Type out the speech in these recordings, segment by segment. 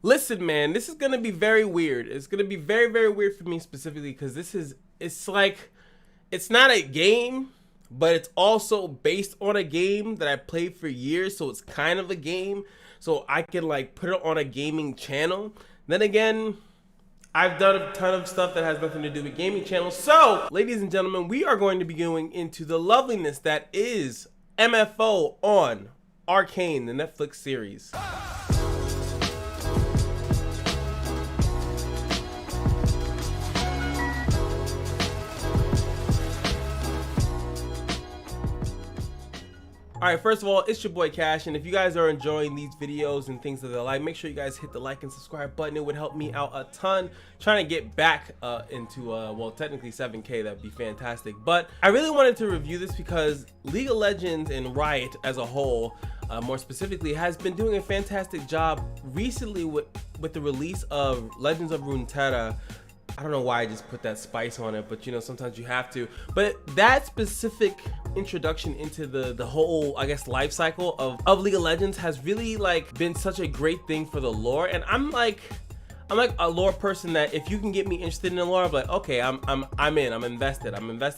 Listen, man, this is gonna be very weird. It's gonna be very, very weird for me specifically because it's like, it's not a game, but it's also based on a game that I played for years, so it's kind of a game. So I can like put it on a gaming channel. Then again, I've done a ton of stuff that has nothing to do with gaming channels. So, ladies and gentlemen, we are going to be going into the loveliness that is M.F.O on Arcane, the Netflix series. Alright, first of all, it's your boy Cash, and if you guys are enjoying these videos and things that I like, make sure you guys hit the like and subscribe button. It would help me out a ton. Trying to get back into, well, technically 7K, that'd be fantastic. But I really wanted to review this because League of Legends and Riot as a whole, more specifically, has been doing a fantastic job recently with the release of Legends of Runeterra. I don't know why I just put that spice on it, but you know, sometimes you have to. But that specific introduction into the whole, I guess, life cycle of League of Legends has really like been such a great thing for the lore. And I'm like a lore person that if you can get me interested in the lore, I'm like, okay, I'm in, I'm invested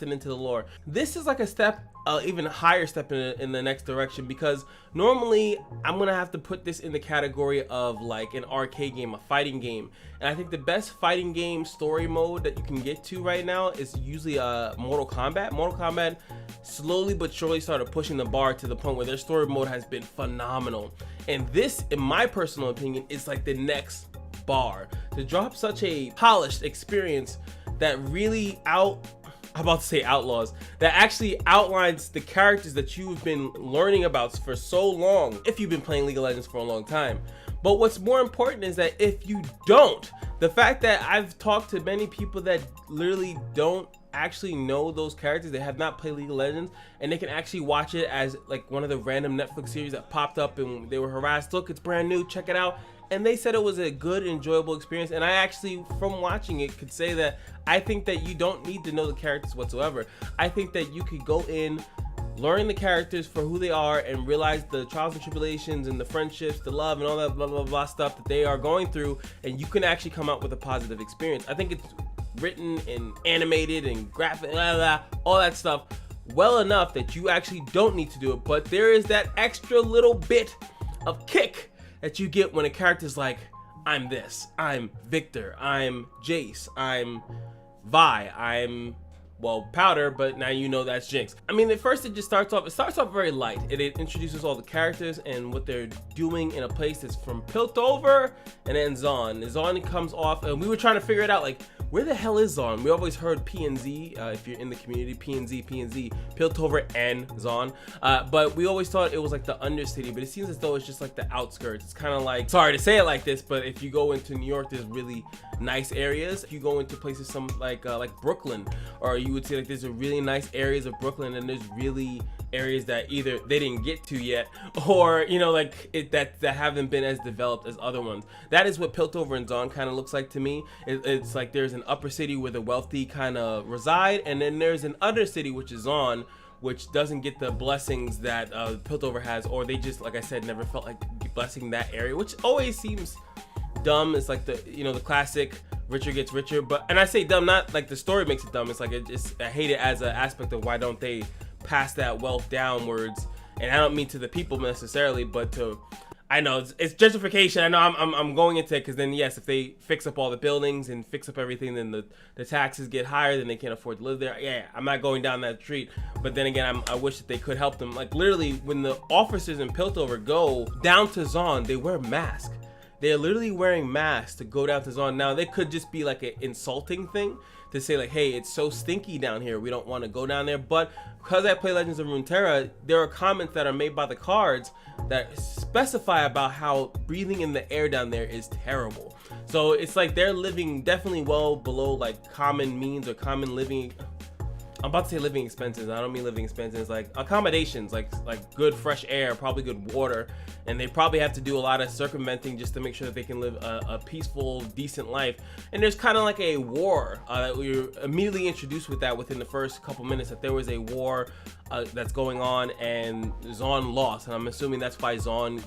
into the lore. This is like a step, even higher step in the next direction, because normally I'm gonna have to put this in the category of like an arcade game, a fighting game. And I think the best fighting game story mode that you can get to right now is usually Mortal Kombat. Mortal Kombat slowly but surely started pushing the bar to the point where their story mode has been phenomenal. And this, in my personal opinion, is like the next bar to drop such a polished experience that really outlaws, that actually outlines the characters that you've been learning about for so long if you've been playing League of Legends for a long time. But what's more important is that if you don't, the fact that I've talked to many people that literally don't actually know those characters, they have not played League of Legends, and they can actually watch it as like one of the random Netflix series that popped up and they were harassed. Look, it's brand new, check it out. And they said it was a good, enjoyable experience. And I actually, from watching it, could say that I think that you don't need to know the characters whatsoever. I think that you could go in, learn the characters for who they are, and realize the trials and tribulations and the friendships, the love, and all that blah, blah, blah stuff that they are going through. And you can actually come out with a positive experience. I think it's written and animated and graphic, blah, blah, all that stuff well enough that you actually don't need to do it. But there is that extra little bit of kick that you get when a character's like, I'm this, I'm Victor, I'm Jace, I'm Vi, I'm, well, Powder, but now you know that's Jinx. I mean, at first it starts off very light. It introduces all the characters and what they're doing in a place that's from Piltover and then Zaun. Zaun comes off, and we were trying to figure it out, like, where the hell is Zaun? We always heard PNZ, if you're in the community, PNZ, Piltover and Zaun. But we always thought it was like the Undercity, but it seems as though it's just like the outskirts. It's kind of like, sorry to say it like this, but if you go into New York, there's really nice areas. If you go into places some like Brooklyn, or you would say like there's a really nice areas of Brooklyn, and there's really areas that either they didn't get to yet, or you know, like that haven't been as developed as other ones. That is what Piltover and Zaun kind of looks like to me. It's like there's an upper city where the wealthy kind of reside, and then there's an under city, which is Zaun, which doesn't get the blessings that Piltover has, or they just, like I said, never felt like blessing that area, which always seems dumb. It's like the, you know, the classic richer gets richer, and I say dumb, not like the story makes it dumb. It's like I hate it as an aspect of why don't they pass that wealth downwards. And I don't mean to the people necessarily, but to, I know it's gentrification. I know I'm going into it because then yes, if they fix up all the buildings and fix up everything, then the taxes get higher, then they can't afford to live there. Yeah, I'm not going down that street. But then again, I wish that they could help them. Like literally, when the officers in Piltover go down to Zaun, they wear masks. They're literally wearing masks to go down to Zaun. Now, they could just be like an insulting thing to say like, hey, it's so stinky down here, we don't want to go down there. But because I play Legends of Runeterra, there are comments that are made by the cards that specify about how breathing in the air down there is terrible. So it's like they're living definitely well below like common means or common living. I'm about to say living expenses. I don't mean living expenses, like accommodations, like good fresh air, probably good water, and they probably have to do a lot of circumventing just to make sure that they can live a peaceful, decent life. And there's kind of like a war that we were immediately introduced with that within the first couple minutes, that there was a war that's going on, and Zaun lost, and I'm assuming that's why Zaun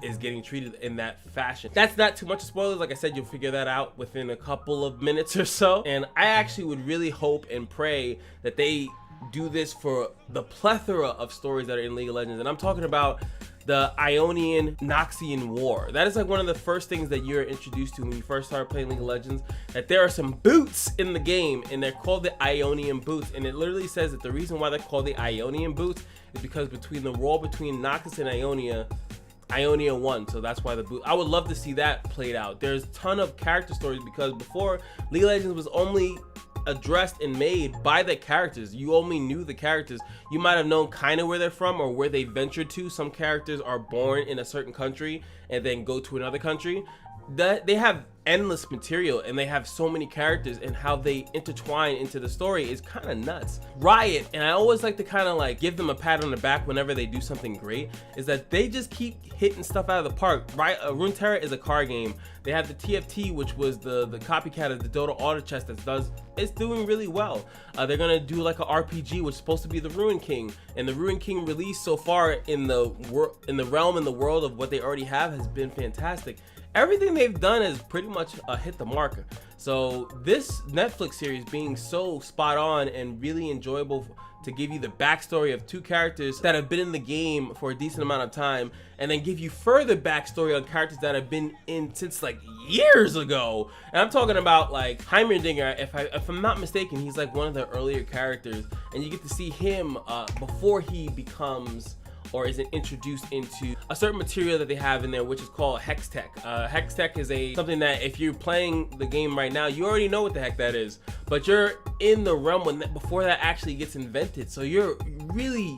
is getting treated in that fashion. That's not too much spoilers. Like I said, you'll figure that out within a couple of minutes or so. And I actually would really hope and pray that they do this for the plethora of stories that are in League of Legends. And I'm talking about the Ionian Noxian War. That is like one of the first things that you're introduced to when you first start playing League of Legends, that there are some boots in the game, and they're called the Ionian boots. And it literally says that the reason why they're called the Ionian boots is because between the war between Noxus and Ionia won, so that's why the boot. I would love to see that played out. There's a ton of character stories, because before, League of Legends was only addressed and made by the characters. You only knew the characters. You might have known kind of where they're from or where they ventured to. Some characters are born in a certain country and then go to another country. That they have endless material, and they have so many characters, and how they intertwine into the story is kind of nuts. Riot, and I always like to kind of like give them a pat on the back whenever they do something great, is that they just keep hitting stuff out of the park. Right, Runeterra is a card game. They have the TFT, which was the copycat of the Dota Auto Chess, it's doing really well. They're gonna do like a RPG, which is supposed to be the Ruin King, and the Ruin King release so far in the realm and the world of what they already have has been fantastic. Everything they've done has pretty much hit the mark. So this Netflix series being so spot on and really enjoyable to give you the backstory of two characters that have been in the game for a decent amount of time, and then give you further backstory on characters that have been in since like years ago. And I'm talking about like Heimerdinger, if I'm not mistaken, he's like one of the earlier characters, and you get to see him before he becomes or isn't introduced into a certain material that they have in there, which is called Hex Tech. Hex Tech is something that if you're playing the game right now, you already know what the heck that is, but you're in the realm before that actually gets invented. So you're really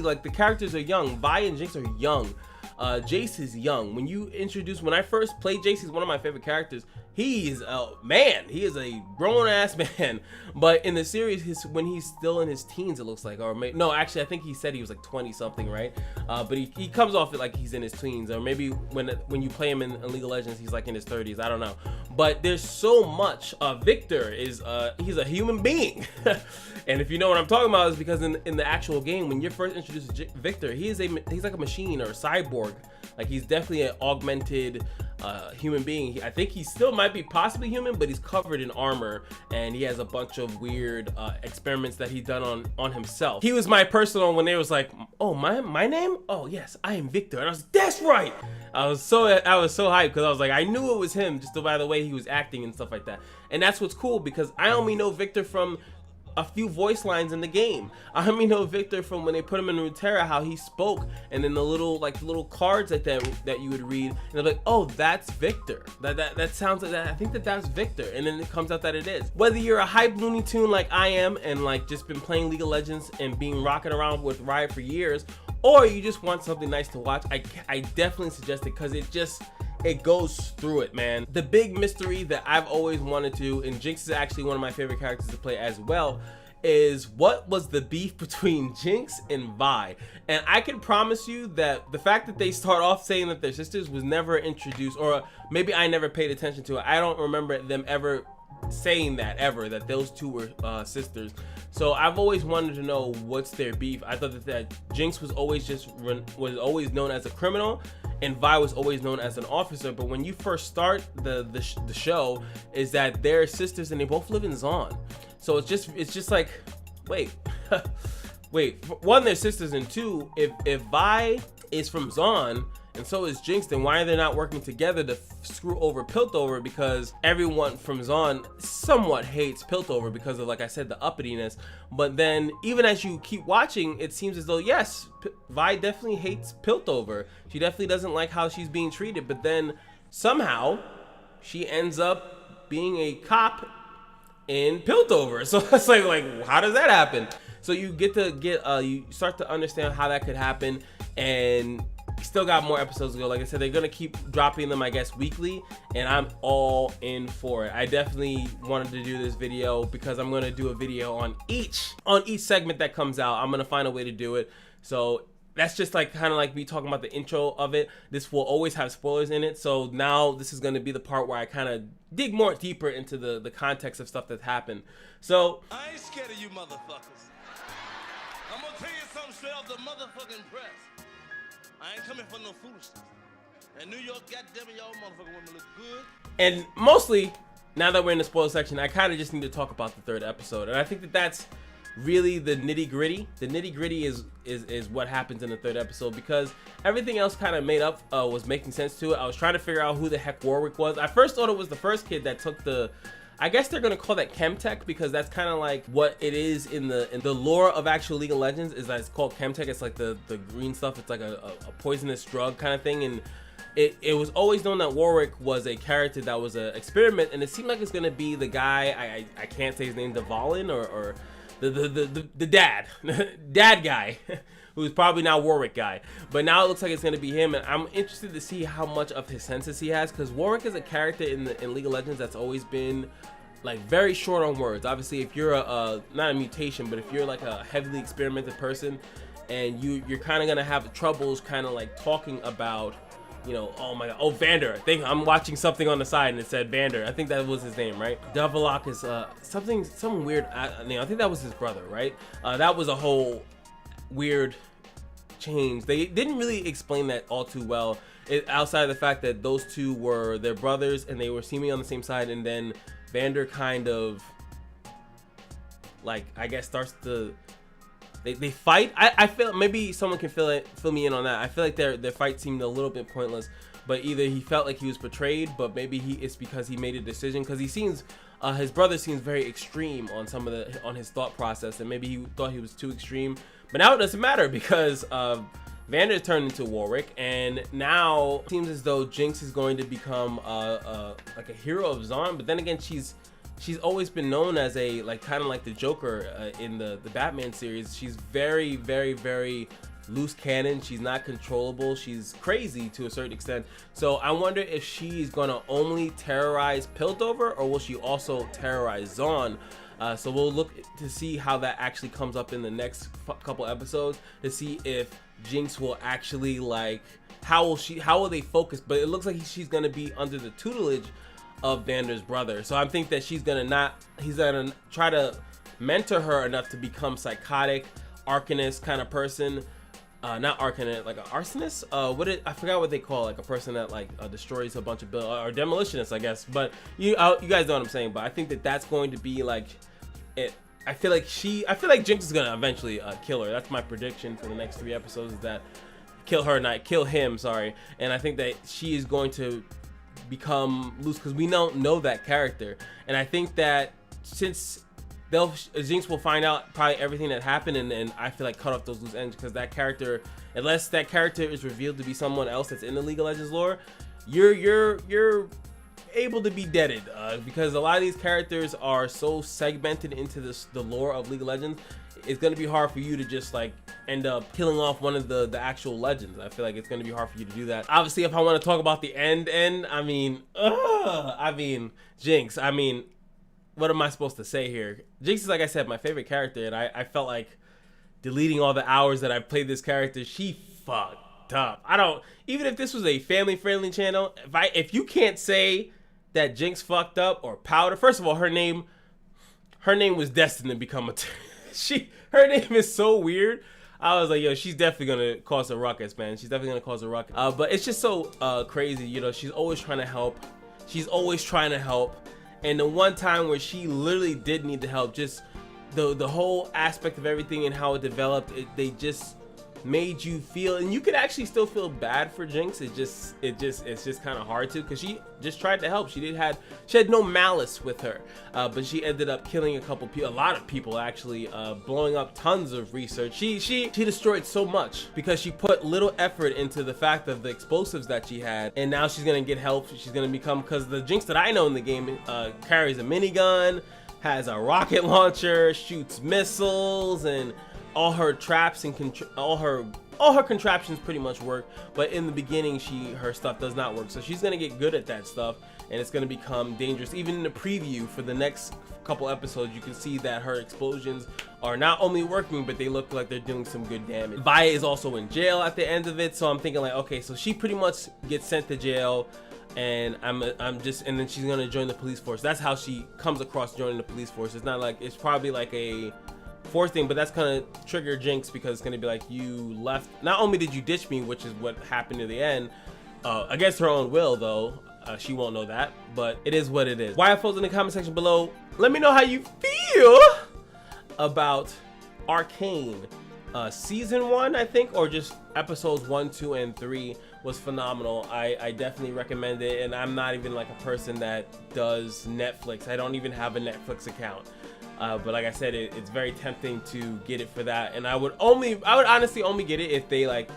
like, the characters are young. Vi and Jinx are young. Jace is young. When I first played Jace, he's one of my favorite characters. He's a man. He is a grown-ass man. But in the series, when he's still in his teens, it looks like, no, actually, I think he said he was like 20-something, right? But he comes off it like he's in his teens, or maybe when you play him in League of Legends, he's like in his 30s. I don't know. But there's so much. Victor is he's a human being, and if you know what I'm talking about, is because in the actual game, when you're first introduced to Victor, he's like a machine or a cyborg. Like, he's definitely an augmented human being. I think he still might be possibly human, but he's covered in armor, and he has a bunch of weird experiments that he's done on himself. He was my personal, when they was like, oh, my name? Oh yes, I am Victor. And I was like, that's right. I was so hyped, because I was like, I knew it was him just by the way he was acting and stuff like that. And that's what's cool, because I only know Victor from a few voice lines in the game. I only know Victor from when they put him in Runeterra, how he spoke, and then the little cards that you would read, and they're like, oh, that's Victor. That sounds like that. I think that's Victor, and then it comes out that it is. Whether you're a hype Looney Tune like I am, and like just been playing League of Legends and being rocking around with Riot for years, or you just want something nice to watch, I definitely suggest it, because it goes through it, man. The big mystery that I've always wanted to, and Jinx is actually one of my favorite characters to play as well, is what was the beef between Jinx and Vi? And I can promise you that the fact that they start off saying that they're sisters was never introduced, or maybe I never paid attention to it. I don't remember them ever saying that those two were sisters. So I've always wanted to know what's their beef. I thought that Jinx was always known as a criminal, and Vi was always known as an officer. But when you first start the show, is that they're sisters and they both live in Zaun. So it's just like, wait, one, they're sisters, and two, if Vi is from Zaun and so is Jinx, then why are they not working together to screw over Piltover? Because everyone from Zaun somewhat hates Piltover because of, like I said, the uppityness. But then even as you keep watching, it seems as though, yes, Vi definitely hates Piltover. She definitely doesn't like how she's being treated, but then somehow she ends up being a cop in Piltover. So it's like, how does that happen? So you you start to understand how that could happen, and still got more episodes to go. Like I said, they're gonna keep dropping them, I guess, weekly, and I'm all in for it. I definitely wanted to do this video because I'm gonna do a video on each segment that comes out. I'm gonna find a way to do it. So that's just like kind of like me talking about the intro of it. This will always have spoilers in it. So now this is going to be the part where I kind of dig more deeper into the context of stuff that happened. So I ain't scared of you motherfuckers. I'm gonna tell you something straight off the motherfucking press. I ain't coming for no foolishness. And New York, goddammit, y'all motherfucking women look good. And mostly, now that we're in the spoiler section, I kind of just need to talk about the third episode. And I think that that's really the nitty gritty. The nitty gritty is what happens in the third episode, because everything else kind of made up was making sense to it. I was trying to figure out who the heck Warwick was. I first thought it was the first kid that took the, I guess they're gonna call that Chemtech, because that's kind of like what it is in the lore of actual League of Legends, is that it's called Chemtech. It's like the green stuff. It's like a poisonous drug kind of thing. And it was always known that Warwick was a character that was an experiment, and it seemed like it's gonna be the guy, I can't say his name, Devalin or the dad guy, who's probably now Warwick guy, but now it looks like it's gonna be him. And I'm interested to see how much of his senses he has, because Warwick is a character in League of Legends that's always been like very short on words. Obviously, if you're not a mutation, but if you're like a heavily experimented person, and you're kind of gonna have troubles kind of like talking about, you know, oh my god, oh Vander. I think I'm watching something on the side and it said Vander. I think that was his name, right? Devalok is something weird. I think that was his brother, right? That was a whole weird change. They didn't really explain that all too well, outside of the fact that those two were their brothers and they were seemingly on the same side, and then Vander kind of, like, I guess starts to, they fight. I feel maybe someone can fill me in on that. I feel like their fight seemed a little bit pointless, but either he felt like he was betrayed, but maybe it's because he made a decision, because he seems his brother seems very extreme on on his thought process, and maybe he thought he was too extreme. But now it doesn't matter, because Vander turned into Warwick, and now it seems as though Jinx is going to become like a hero of Zon. But then again, she's always been known as a kind of like the Joker in the Batman series. She's very, very, very loose cannon. She's not controllable. She's crazy to a certain extent. So I wonder if she's gonna only terrorize Piltover, or will she also terrorize Zon? So we'll look to see how that actually comes up in the next couple episodes, to see if Jinx will actually, like, how will they focus. But it looks like she's gonna be under the tutelage of Vander's brother. So I think that he's gonna try to mentor her enough to become psychotic, Arcanist kind of person. Not Arcanist, like an arsonist. I forgot what they call, like a person that like destroys a bunch of or demolitionist, I guess. But you guys know what I'm saying. But I think that that's going to be like it. I feel like Jinx is gonna eventually kill her. That's my prediction for the next 3 episodes, is that kill him, sorry. And I think that she is going to become loose, because we don't know that character. And I think that since Jinx will find out probably everything that happened, and I feel like cut off those loose ends, because that character, unless that character is revealed to be someone else that's in the League of Legends lore, you're able to be deaded, because a lot of these characters are so segmented into the lore of League of Legends. It's going to be hard for you to just like end up killing off one of the actual legends. I feel like it's going to be hard for you to do that. Obviously, if I want to talk about the end, I mean Jinx, what am I supposed to say here? Jinx is, like I said, my favorite character, and I felt like deleting all the hours that I've played this character. She fucked up. Even if this was a family-friendly channel, if you can't say that Jinx fucked up or Powder, first of all, her name was destined to become her name is so weird. I was like, yo, she's definitely gonna cause a ruckus, man. She's definitely gonna cause a ruckus. But it's just so crazy, you know. She's always trying to help. And the one time where she literally did need the help, just the whole aspect of everything and how it developed, they just made you feel, and you could actually still feel bad for Jinx. It's just kind of hard to, because she just tried to help. She had no malice with her, but she ended up killing a lot of people actually, blowing up tons of research. She destroyed so much because she put little effort into the fact of the explosives that she had, and now she's gonna get help. She's gonna become, because the Jinx that I know in the game carries a minigun, has a rocket launcher, shoots missiles, and all her traps and all all her contraptions pretty much work, but in the beginning her stuff does not work. So she's gonna get good at that stuff, and it's gonna become dangerous. Even in the preview for the next couple episodes, you can see that her explosions are not only working, but they look like they're doing some good damage. Vi is also in jail at the end of it, so I'm thinking like, okay, so she pretty much gets sent to jail, and and then she's gonna join the police force. That's how she comes across joining the police force. It's not like, it's probably like a forced thing, but that's gonna trigger Jinx, because it's gonna be like, you left, not only did you ditch me, which is what happened to the end, against her own will though. She won't know that, but it is what it is. YFOs in the comment section below. Let me know how you feel about Arcane. Season 1, I think, or just episodes 1, 2, and 3 was phenomenal. I definitely recommend it, and I'm not even like a person that does Netflix. I don't even have a Netflix account. But like I said, it's very tempting to get it for that, and I would honestly only get it if they like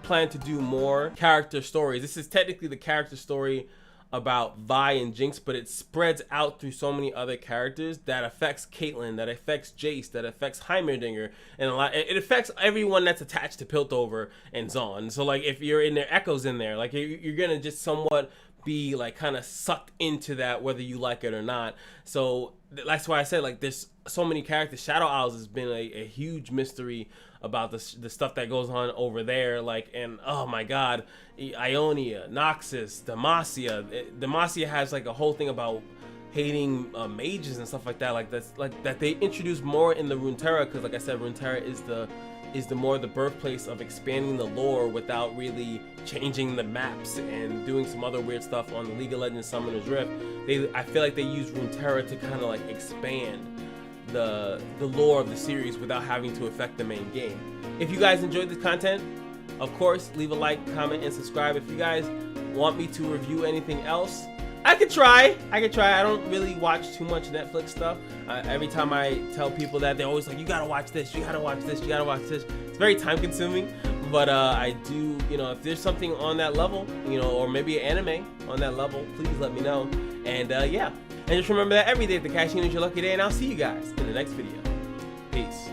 plan to do more character stories. This is technically the character story about Vi and Jinx, but it spreads out through so many other characters that affects Caitlyn, that affects Jace, that affects Heimerdinger, and it affects everyone that's attached to Piltover and Zaun. So like, if you're in there, Echo's in there, like you're gonna just somewhat be like kind of sucked into that, whether you like it or not. So that's why I said, like, there's so many characters. Shadow Isles has been a huge mystery about the stuff that goes on over there, like, and oh my god, Ionia, Noxus, Demacia has like a whole thing about hating mages and stuff like that. Like that's like that they introduce more in the Runeterra, because like I said, Runeterra is the birthplace of expanding the lore without really changing the maps and doing some other weird stuff on the League of Legends Summoner's Rift. I feel like they use Runeterra to kind of like expand the lore of the series without having to affect the main game. If you guys enjoyed this content, of course, leave a like, comment, and subscribe. If you guys want me to review anything else, I could try. I don't really watch too much Netflix stuff. Every time I tell people that, they're always like, you gotta watch this, you gotta watch this, you gotta watch this. It's very time consuming, but I do, you know, if there's something on that level, you know, or maybe an anime on that level, please let me know. And yeah, and just remember that every day at the Kashino is your lucky day, and I'll see you guys in the next video. Peace.